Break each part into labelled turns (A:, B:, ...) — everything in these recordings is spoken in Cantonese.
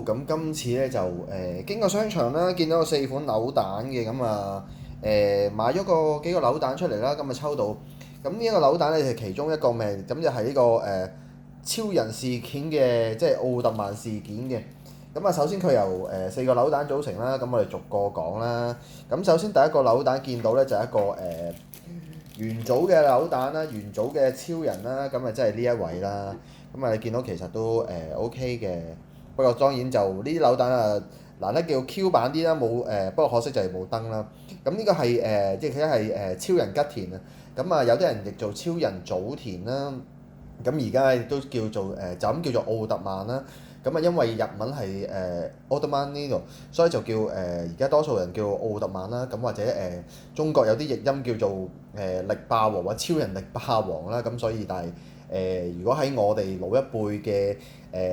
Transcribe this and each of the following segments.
A: 咁今次咧就經過商場啦，見到有4款扭蛋嘅，咁啊買咗幾個扭蛋出嚟啦，咁啊抽到。咁呢一個扭蛋咧係其中一個命，咁就係呢個超人事件嘅，即係奧特曼事件嘅。咁啊首先佢由4個扭蛋組成啦，咁我哋逐個講啦。咁首先第一個扭蛋見到咧就係一個元祖嘅扭蛋啦，元祖嘅超人啦，咁啊即係呢一位啦。咁啊你見到其實都OK 嘅。不過當然就呢啲扭蛋啊，難得叫 Q 版啲啦，冇不過可惜就係冇燈啦。咁呢個係即係佢係超人吉田啊。咁啊有啲人譯做超人早田啦。咁而家亦都叫做就咁叫做奧特曼啦。咁啊因為日文係奧特曼呢度，所以就叫而家多數人叫奧特曼啦。咁或者中國有啲譯音叫做力霸王或者超人力霸王啦。咁所以但係如果喺我哋老一輩嘅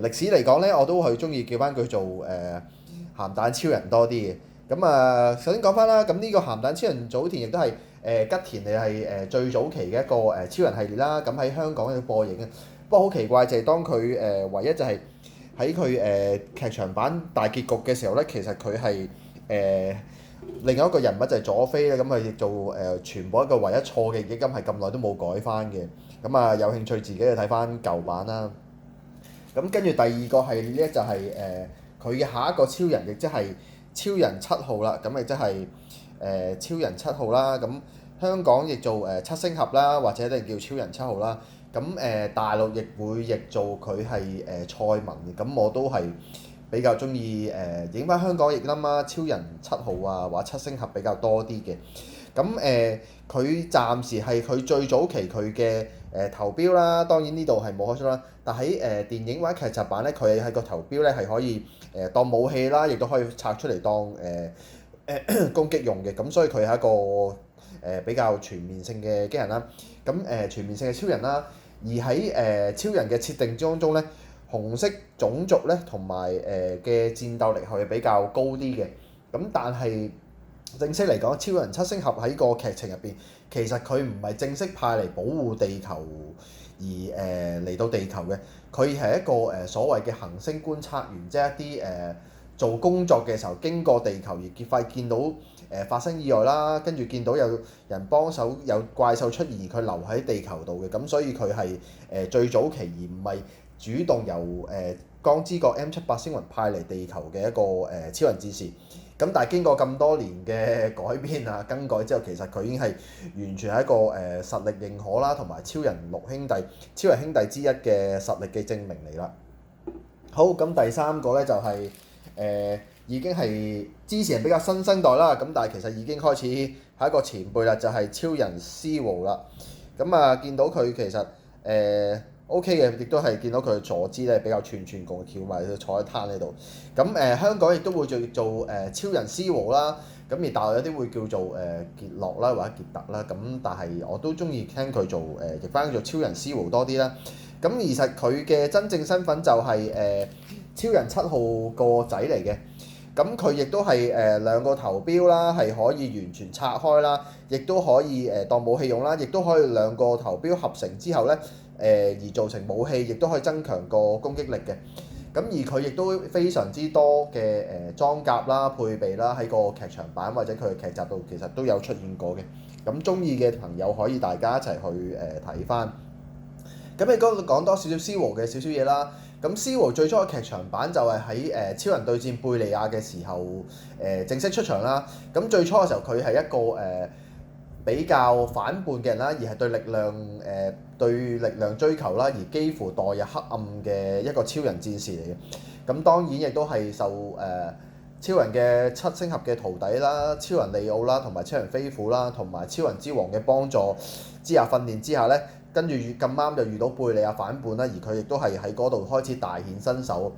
A: 歷史嚟講咧，我都係中意叫翻佢做鹹蛋超人多啲嘅。咁啊，首先講翻啦，咁呢個鹹蛋超人早田亦都係吉田你係最早期嘅一個超人系列啦。咁喺香港有播映嘅，不過好奇怪就係當佢唯一就係喺佢劇場版大結局嘅時候咧，其實佢係另外一個人物就係佐菲咧，咁佢亦做全部一個唯一錯嘅基金係咁耐都冇改翻嘅。咁啊有興趣自己去睇翻舊版啦。咁跟住第二個系列咧就係佢嘅下一個超人，亦即係超人七號啦。咁亦即係超人七號啦。咁香港譯做七星俠啦，或者你叫超人七號啦。咁大陸亦會譯做佢係蔡文嘅。咁我都係比較中意影翻香港譯音啦，超人七號啊或者七星俠比較多啲嘅。咁佢暫時係佢最早期佢嘅頭標啦，當然呢度係冇開出啦。但喺電影或者劇集版咧，佢喺個頭標咧係可以當武器啦，亦都可以拆出嚟當攻擊用嘅。咁所以佢係一個比較全面性嘅機人啦。咁全面性嘅超人啦。而喺超人嘅設定當中咧，紅色種族咧同埋嘅戰鬥力係比較高啲嘅。咁但係正式嚟講，超人七星俠喺個劇情入邊，其實佢唔係正式派嚟保護地球而嚟到地球嘅。佢係一個所謂嘅行星觀察員，即係一啲做工作嘅時候經過地球而見到發生意外啦，跟住見到有人幫手有怪獸出現，佢留喺地球度嘅。咁所以佢係最早期而唔係主動由光之國 M78星雲派嚟地球嘅一個超人戰士。咁但係經過咁多年嘅改變啊更改之後，其實佢已經係完全係一個實力認可啦，同埋超人六兄弟、超人兄弟之一嘅實力嘅證明嚟啦。好，咁第三個咧就係已經係之前比較新生代啦，咁但係其實已經開始係一個前輩啦，就係超人 Zero 啦。咁啊見到佢其實OK 嘅，亦都係見到佢嘅坐姿咧比較串串共翹埋，佢坐喺攤喺度。咁香港亦都會做超人 Zero 啦。咁而大陸有啲會叫做傑洛啦或者傑特啦。咁但係我都中意聽佢做譯翻做超人 Zero 多啲啦。咁其實佢嘅真正身份就係超人七號個仔嚟嘅。咁佢亦都係兩個頭標啦，係可以完全拆開啦，亦都可以當武器用啦，亦都可以兩個頭標合成之後咧而做成武器，亦都可以增強個攻擊力嘅。咁而佢亦都非常之多嘅裝甲啦、配備啦，喺個劇場版或者佢嘅劇集度其實都有出現過嘅。咁中意嘅朋友可以大家一齊去睇翻。咁你嗰度講多少少 Zero 嘅少少嘢啦。咁 Zero 最初嘅劇場版就係喺超人對戰貝利亞嘅時候正式出場啦。咁最初嘅時候佢係一個比較反叛嘅人啦，而係對力量追求啦，而幾乎墮入黑暗嘅一個超人戰士嚟嘅。咁當然亦都係受超人嘅七星俠嘅徒弟啦、超人利奧啦、同埋超人飛虎啦、同埋超人之王嘅幫助之下訓練之下咧，跟住咁啱就遇到貝利亞反叛啦，而佢亦都係喺嗰度開始大顯身手。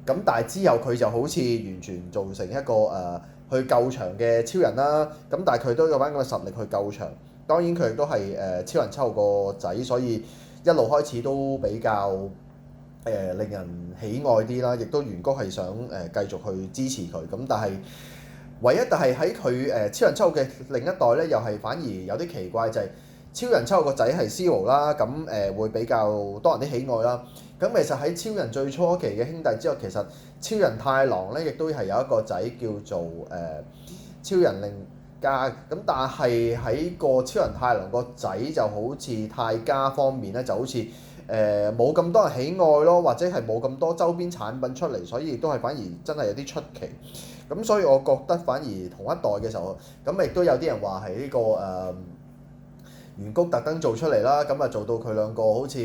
A: 咁但係之後佢就好似完全做成一個去救場嘅超人啦。咁但係佢都有翻咁嘅實力去救場。當然佢亦都係超人七號個仔，所以一路開始都比較令人喜愛啲啦。亦都原哥係想繼續去支持佢。咁但係唯一但係喺佢超人七號嘅另一代咧，又係反而有啲奇怪就係、超人之後個仔係 Zero 啦，咁會比較多人啲喜愛啦。咁其實喺超人最初期嘅兄弟之後，其實超人太郎咧亦都係有一個仔叫做超人令家。咁但係喺個超人太郎個仔就好似太家方面咧，就好似冇咁多人喜愛咯，或者係冇咁多周邊產品出嚟，所以亦都係反而真係有啲出奇。咁所以我覺得反而同一代嘅時候，咁亦都有啲人話係呢個原谷特登做出嚟啦，咁啊做到佢兩個好似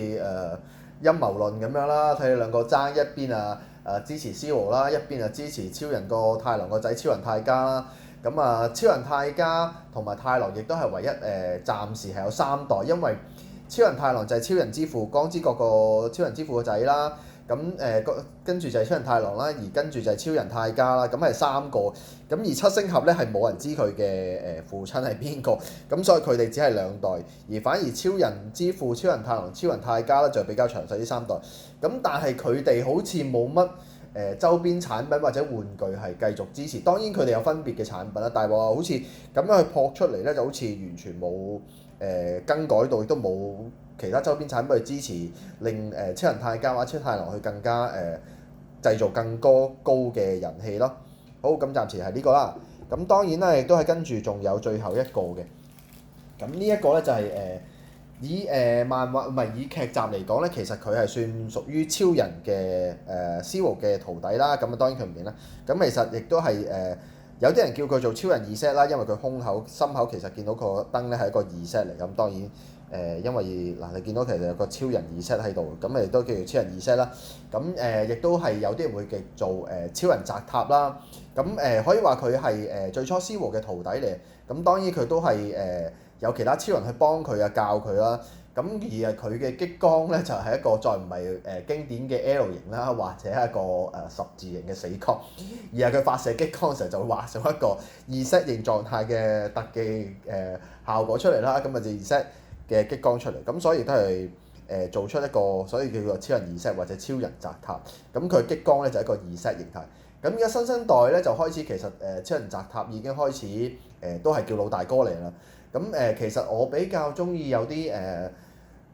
A: 陰謀論咁樣啦，睇佢兩個爭一邊支持 Zero 啦，一邊支持超人個太郎個仔超人太家啦。咁超人太家同埋太郎亦都係唯一暫時係有三代，因為超人太郎就係超人之父光之國個超人之父個仔啦。咁跟住就係超人太郎啦，而跟住就係超人太家啦，咁係三個。咁而七星俠咧係冇人知佢嘅父親係邊個，咁所以佢哋只係兩代，而反而超人之父、超人太郎、超人太家咧就比較詳細啲三代。咁但係佢哋好似冇乜周邊產品或者玩具係繼續支持，當然佢哋有分別嘅產品啦，但係話好似咁樣去撲出嚟咧，就好似完全冇更改到，亦都冇其他周邊產品去支持，令超人太家或者超太郎去更加製造更高嘅人氣咯。好，咁暫時係呢個啦。咁當然啦，亦都係跟住仲有最後一個嘅。咁呢一個咧就係以漫畫唔係以劇集嚟講咧，其實佢係算屬於超人嘅Zero 嘅徒弟啦。咁當然佢唔認啦。咁其實亦都係有啲人叫佢做超人 Z 啦，因為佢心口其實見到個燈咧係一個 Z 嚟。咁當然因為你見到其實有個超人 Z 喺度，咁亦都叫做超人 Z 啦。咁亦都係有啲人會叫做超人澤塔啦。咁可以話佢係最初 Zero 嘅徒弟嚟。咁當然佢都係有其他超人去幫佢教佢啦。咁而佢嘅激光咧就係一個再唔係經典嘅 L 型啦，或者一個十字形嘅死角，而係佢發射激光嘅時候就會畫上一個 Z 形狀態嘅特技效果出嚟啦。咁就 Z 嘅激光出嚟，咁所以都係做出一個，所以叫做超人 Z 或者超人澤塔。咁佢激光咧就係一個Z形態。咁而家新生代咧就開始其實超人澤塔已經開始都係叫老大哥嚟啦。咁其實我比較中意有啲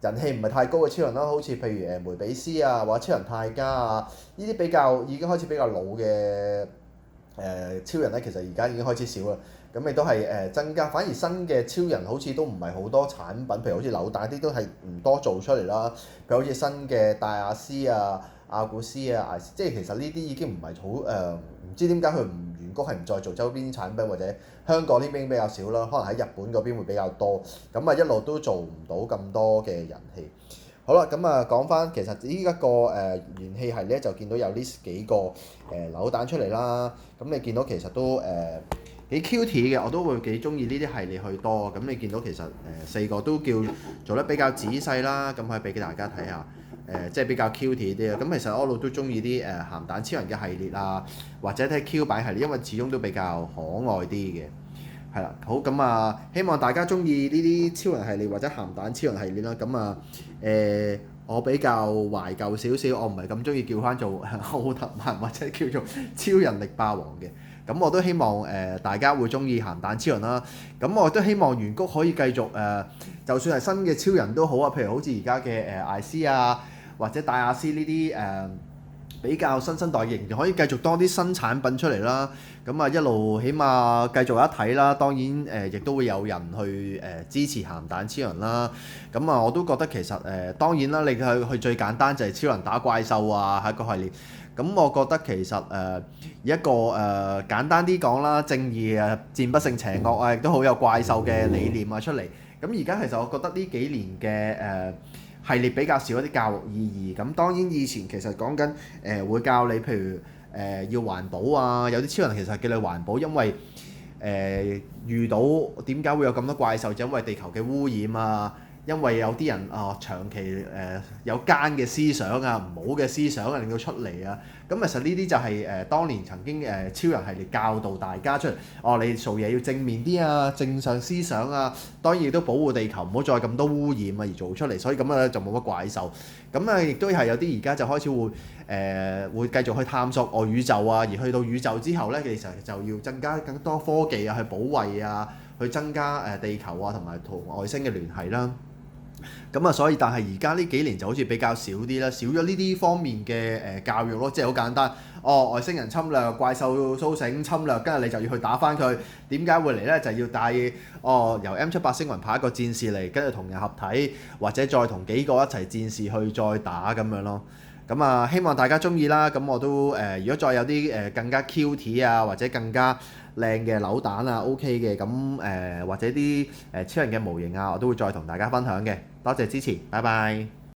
A: 人氣唔係太高嘅超人啦，好似譬如梅比斯啊，或者超人太家啊，呢啲比較已經開始比較老嘅超人咧，其實而家已經開始少啦。咁亦都係增加，反而新嘅超人好似都唔係好多產品，譬如好似扭蛋啲都係唔多做出嚟啦。譬如好似新嘅戴亞斯啊、阿古斯啊，即係其實呢啲已經唔係好唔知點解佢原谷係唔再做周邊產品，或者香港呢邊比較少啦，可能喺日本嗰邊會比較多。咁一路都做唔到咁多嘅人氣。好啦，咁講翻其實呢一個元氣系咧，就見到有呢幾個扭蛋出嚟啦。咁你見到其實都幾 cute 嘅，我都會幾中意呢啲系列去多。咁你見到其實四個都叫做得比較仔細啦，咁可以俾大家睇下。即係比較 cute 啲啊！咁其實我一路都中意啲鹹蛋超人嘅系列啊，或者睇 Q 版系列，因為始終都比較可愛啲嘅。係啦，好咁希望大家中意呢啲超人系列或者鹹蛋超人系列啦。咁我比較懷舊少少，我唔係咁中意叫翻做奧特曼或者叫做超人力霸王嘅。咁我都希望大家會中意鹹蛋超人啦。咁我都希望原谷可以繼續就算係新嘅超人都好啊，譬如好似而家嘅艾斯啊，或者戴亞斯呢啲比較新生代嘅型，可以繼續多啲新產品出嚟啦。咁一路起碼繼續有得睇啦。當然亦都會有人去支持鹹蛋超人啦。咁我都覺得其實當然啦，你去最簡單就係超人打怪獸啊，係一個系列。咁我覺得其實一個簡單啲講啦，正義戰不勝邪惡啊，亦都好有怪獸嘅理念啊出嚟。咁而家其實我覺得呢幾年嘅系列比較少一啲教育意義。咁當然以前其實講緊會教你譬如要環保啊，有啲超人其實係叫你環保，因為遇到點解會有咁多怪獸，就因為地球嘅污染啊。因為有啲人長期有奸嘅思想啊、唔好嘅思想啊，令到出嚟啊，咁其實呢啲就係當年曾經超人系列教導大家出嚟，你做嘢要正面啲啊，正向思想啊，當然亦都保護地球，唔好再咁多污染啊而做出嚟，所以咁咧就冇乜怪獸。咁啊亦都係有啲而家就開始會繼續去探索外宇宙啊，而去到宇宙之後咧，其實就要增加更多科技啊，去保衞啊，去增加地球啊同埋同外星嘅聯繫啦。咁啊，所以但係而家呢幾年就好似比較少啲啦，少咗呢啲方面嘅教育咯，即係好簡單。外星人侵略，怪獸甦醒侵略，跟住你就要去打返佢。點解會嚟呢？就要帶由 M78星雲派一個戰士嚟，跟住同人合體，或者再同幾個一齊戰士去再打咁樣咯。咁啊，希望大家中意啦。咁我都如果再有啲更加 cute 啊，或者更加靚嘅扭蛋啊 OK 嘅，咁或者啲超人嘅模型啊，我都會再同大家分享嘅。多謝支持，拜拜。